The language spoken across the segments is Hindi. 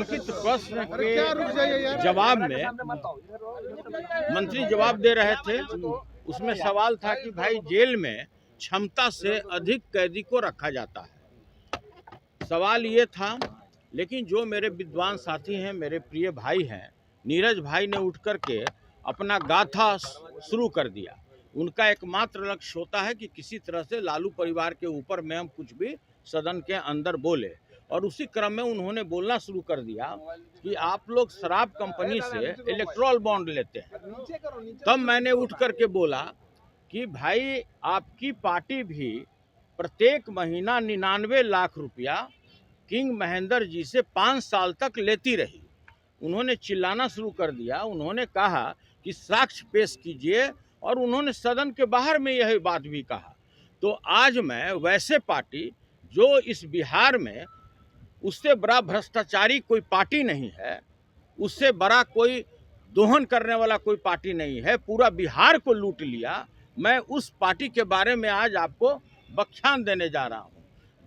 रेखांकित प्रश्न के जवाब में मंत्री जवाब दे रहे थे। उसमें सवाल था कि भाई जेल में क्षमता से अधिक कैदी को रखा जाता है, सवाल ये था। लेकिन जो मेरे विद्वान साथी हैं, मेरे प्रिय भाई हैं, नीरज भाई ने उठ कर के अपना गाथा शुरू कर दिया। उनका एकमात्र लक्ष्य होता है कि किसी तरह से लालू परिवार के ऊपर में हम कुछ भी सदन के अंदर बोले, और उसी क्रम में उन्होंने बोलना शुरू कर दिया कि आप लोग शराब कंपनी से इलेक्ट्रॉल बॉन्ड लेते हैं। तब मैंने उठ कर के बोला कि भाई आपकी पार्टी भी प्रत्येक महीना 99 लाख रुपया किंग महेंद्र जी से 5 साल तक लेती रही। उन्होंने चिल्लाना शुरू कर दिया। उन्होंने कहा कि साक्ष्य पेश कीजिए, और उन्होंने सदन के बाहर में यह बात भी कहा। तो आज मैं वैसे पार्टी जो इस बिहार में, उससे बड़ा भ्रष्टाचारी कोई पार्टी नहीं है, उससे बड़ा कोई दोहन करने वाला कोई पार्टी नहीं है, पूरा बिहार को लूट लिया, मैं उस पार्टी के बारे में आज आपको व्याख्यान देने जा रहा हूँ।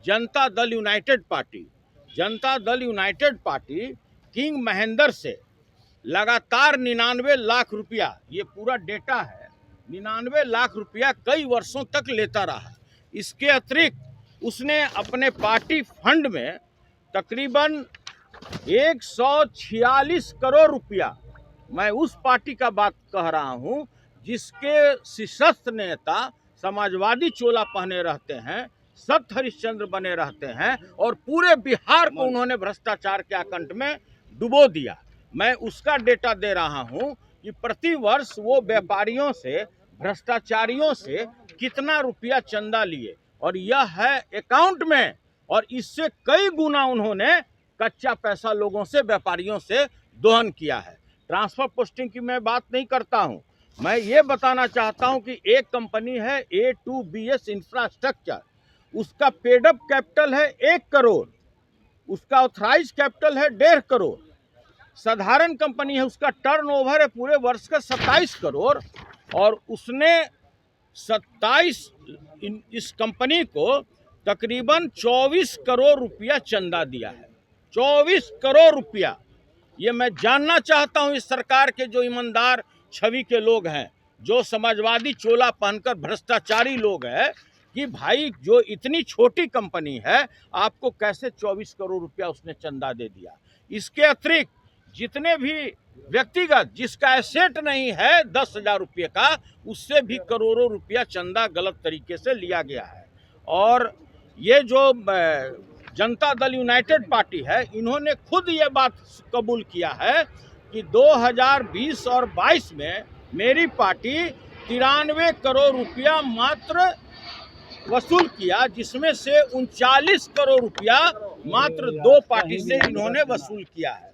Janata Dal United party, Janata Dal United party king Mahendra से लगातार 99 लाख रुपया, ये पूरा डेटा है, 99 लाख रुपया कई वर्षों तक लेता रहा। इसके अतिरिक्त उसने अपने पार्टी फंड में तकरीबन 146 करोड़ रुपया, मैं उस पार्टी का बात कह रहा हूं जिसके शीर्षस्थ नेता समाजवादी चोला पहने रहते हैं, सत्य हरिश्चंद्र बने रहते हैं, और पूरे बिहार को उन्होंने भ्रष्टाचार के आकंठ में डुबो दिया। मैं उसका डेटा दे रहा हूं कि प्रति वर्ष वो व्यापारियों से, भ्रष्टाचारियों से कितना रुपया चंदा लिए, और यह है अकाउंट में, और इससे कई गुना उन्होंने कच्चा पैसा लोगों से, व्यापारियों से दोहन किया है। ट्रांसफर पोस्टिंग की मैं बात नहीं करता हूं, मैं ये बताना चाहता हूं कि एक कंपनी है A2BS इंफ्रास्ट्रक्चर, उसका पेडअप कैपिटल है 1 करोड़, उसका ऑथराइज कैपिटल है 1.5 करोड़। साधारण कंपनी है, उसका टर्नओवर है पूरे वर्ष का 27 करोड़, और उसने 27 इस कंपनी को तकरीबन 24 करोड़ रुपया चंदा दिया है। 24 करोड़ रुपया। ये मैं जानना चाहता हूं इस सरकार के जो ईमानदार छवि के लोग हैं, जो समाजवादी चोला पहनकर भ्रष्टाचारी लोग हैं, कि भाई जो इतनी छोटी कंपनी है, आपको कैसे 24 करोड़ रुपया उसने चंदा दे दिया। इसके अतिरिक्त जितने भी व्यक्तिगत, जिसका एसेट नहीं है 10,000 रुपये का, उससे भी करोड़ों रुपया चंदा गलत तरीके से लिया गया है। और ये जो जनता दल यूनाइटेड पार्टी है, इन्होंने खुद ये बात कबूल किया है कि 2020 और 22 में मेरी पार्टी 93 करोड़ रुपया मात्र वसूल किया, जिसमें से 39 करोड़ रुपया मात्र 2 पार्टी से इन्होंने वसूल किया है।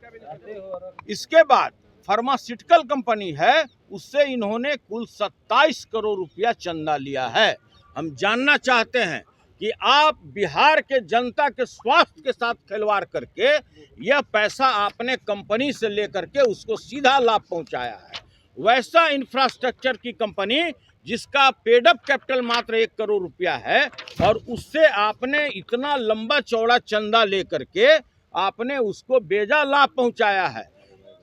इसके बाद फार्मास्यूटिकल कंपनी है, उससे इन्होंने कुल 27 करोड़ रुपया चंदा लिया है। हम जानना चाहते हैं कि आप बिहार के जनता के स्वास्थ्य के साथ खिलवाड़ करके यह पैसा आपने कंपनी से लेकर के उसको सीधा लाभ पहुंचाया है। वैसा इंफ्रास्ट्रक्चर की कंपनी जिसका पेडअप कैपिटल मात्र 1 करोड़ रुपया है, और उससे आपने इतना लंबा चौड़ा चंदा लेकर के आपने उसको बेजा लाभ पहुंचाया है।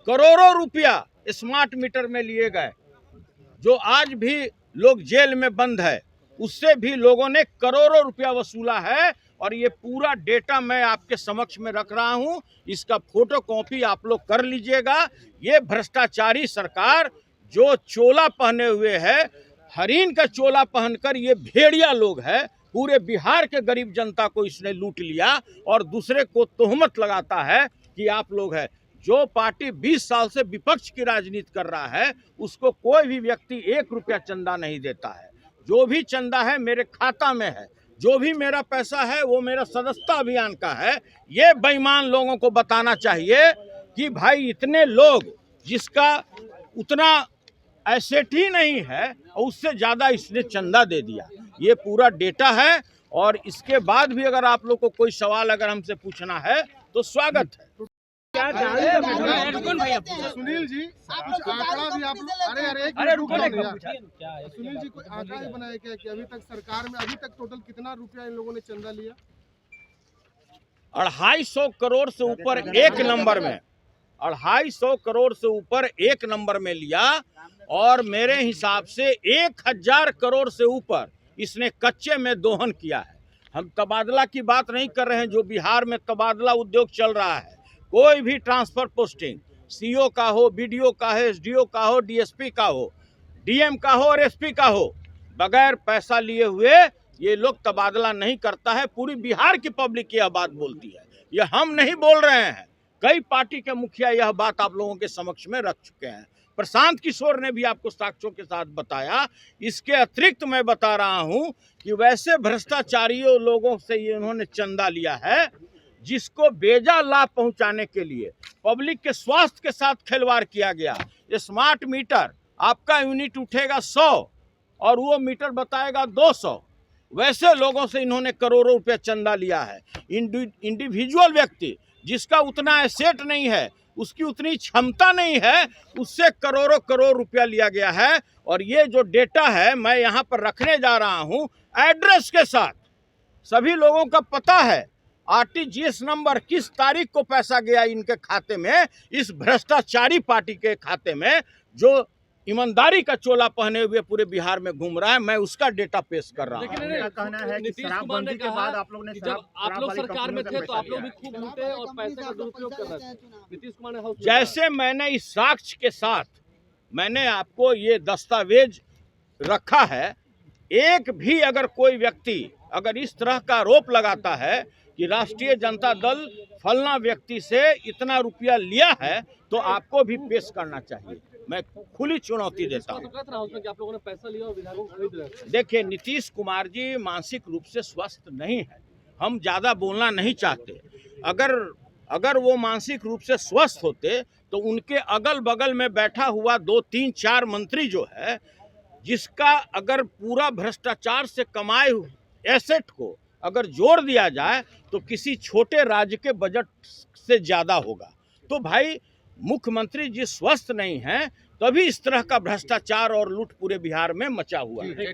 करोड़ों रुपया स्मार्ट मीटर में लिए गए, जो आज भी लोग जेल में बंद है, उससे भी लोगों ने करोड़ों रुपया वसूला है। और ये पूरा डेटा मैं आपके समक्ष में रख रहा हूं, इसका फोटो कॉपी आप लोग कर लीजिएगा। ये भ्रष्टाचारी सरकार जो चोला पहने हुए है, हरिन का चोला पहनकर ये भेड़िया लोग है, पूरे बिहार के गरीब जनता को इसने लूट लिया, और दूसरे को तोहमत लगाता है कि आप लोग है। जो पार्टी 20 साल से विपक्ष की राजनीति कर रहा है, उसको कोई भी व्यक्ति 1 रुपया चंदा नहीं देता है। जो भी चंदा है मेरे खाता में है, जो भी मेरा पैसा है वो मेरा सदस्यता अभियान का है। ये बेईमान लोगों को बताना चाहिए कि भाई इतने लोग जिसका उतना एसेट ही नहीं है, और उससे ज़्यादा इसने चंदा दे दिया। ये पूरा डेटा है, और इसके बाद भी अगर आप लोग को कोई सवाल अगर हमसे पूछना है तो स्वागत है। सुनील जी, कुछ आंकड़ा भी आप लोग, अरे सुनील जी, कोई आंकड़ा भी बनाया क्या कि अभी तक सरकार में, अभी तक टोटल कितना रुपया इन लोगों ने चंदा लिया? 250 करोड़ से ऊपर एक नंबर में, 250 करोड़ से ऊपर एक नंबर में लिया, और मेरे हिसाब से 1000 करोड़ से ऊपर इसने कच्चे में दोहन किया है। हम तबादला की बात नहीं कर रहे हैं, जो बिहार में तबादला उद्योग चल रहा है, कोई भी ट्रांसफर पोस्टिंग सीओ का हो, बीडीओ का हो, एसडीओ का हो, डीएसपी का हो, डीएम का हो और एसपी का हो, बगैर पैसा लिए हुए ये लोग तबादला नहीं करता है। पूरी बिहार की पब्लिक यह बात बोलती है, यह हम नहीं बोल रहे हैं, कई पार्टी के मुखिया यह बात आप लोगों के समक्ष में रख चुके हैं। प्रशांत किशोर ने भी आपको साक्ष्यों के साथ बताया। इसके अतिरिक्त मैं बता रहा हूं कि वैसे भ्रष्टाचारियों लोगों से ये इन्होंने चंदा लिया है जिसको बेजा लाभ पहुंचाने के लिए पब्लिक के स्वास्थ्य के साथ खिलवाड़ किया गया। स्मार्ट मीटर, आपका यूनिट उठेगा 100 और वो मीटर बताएगा 200, वैसे लोगों से इन्होंने करोड़ों रुपए चंदा लिया है। इंडिविजुअल व्यक्ति जिसका उतना एसेट नहीं है, उसकी उतनी क्षमता नहीं है, उससे करोड़ों करोड़ रुपया लिया गया है। और ये जो डेटा है मैं यहाँ पर रखने जा रहा हूँ एड्रेस के साथ, सभी लोगों का पता है आरटीजीएस नंबर, किस तारीख को पैसा गया इनके खाते में, इस भ्रष्टाचारी पार्टी के खाते में जो ईमानदारी का चोला पहने हुए पूरे बिहार में घूम रहा है। मैं उसका डेटा पेश कर रहा हूँ। लेकिन कहना है कि शराबबंदी के बाद आप लोग ने जब आप लोग सरकार में थे तो आप लोग भी खूब लूटे और पैसे का दुरुपयोग कर रहे थे। नीतीश कुमार ने जैसे मैंने इस साक्ष्य के साथ मैंने आपको ये दस्तावेज रखा है, एक भी अगर कोई व्यक्ति अगर इस तरह का आरोप लगाता है कि राष्ट्रीय जनता दल फलना व्यक्ति से इतना रुपया लिया है, तो आपको भी पेश करना चाहिए। मैं खुली चुनौती देता हूँ। आप लोगों ने पैसा लिया और विधायकों को खरीद रहे। देखिए, नीतीश कुमार जी मानसिक रूप से स्वस्थ नहीं है, हम ज़्यादा बोलना नहीं चाहते। अगर वो मानसिक रूप से स्वस्थ होते तो उनके अगल बगल में बैठा हुआ 2, 3, 4 मंत्री जो है, जिसका अगर पूरा भ्रष्टाचार से कमाए एसेट को अगर जोड़ दिया जाए तो किसी छोटे राज्य के बजट से ज़्यादा होगा। तो भाई मुख्यमंत्री जी स्वस्थ नहीं हैं, तभी इस तरह का भ्रष्टाचार और लूट पूरे बिहार में मचा हुआ है।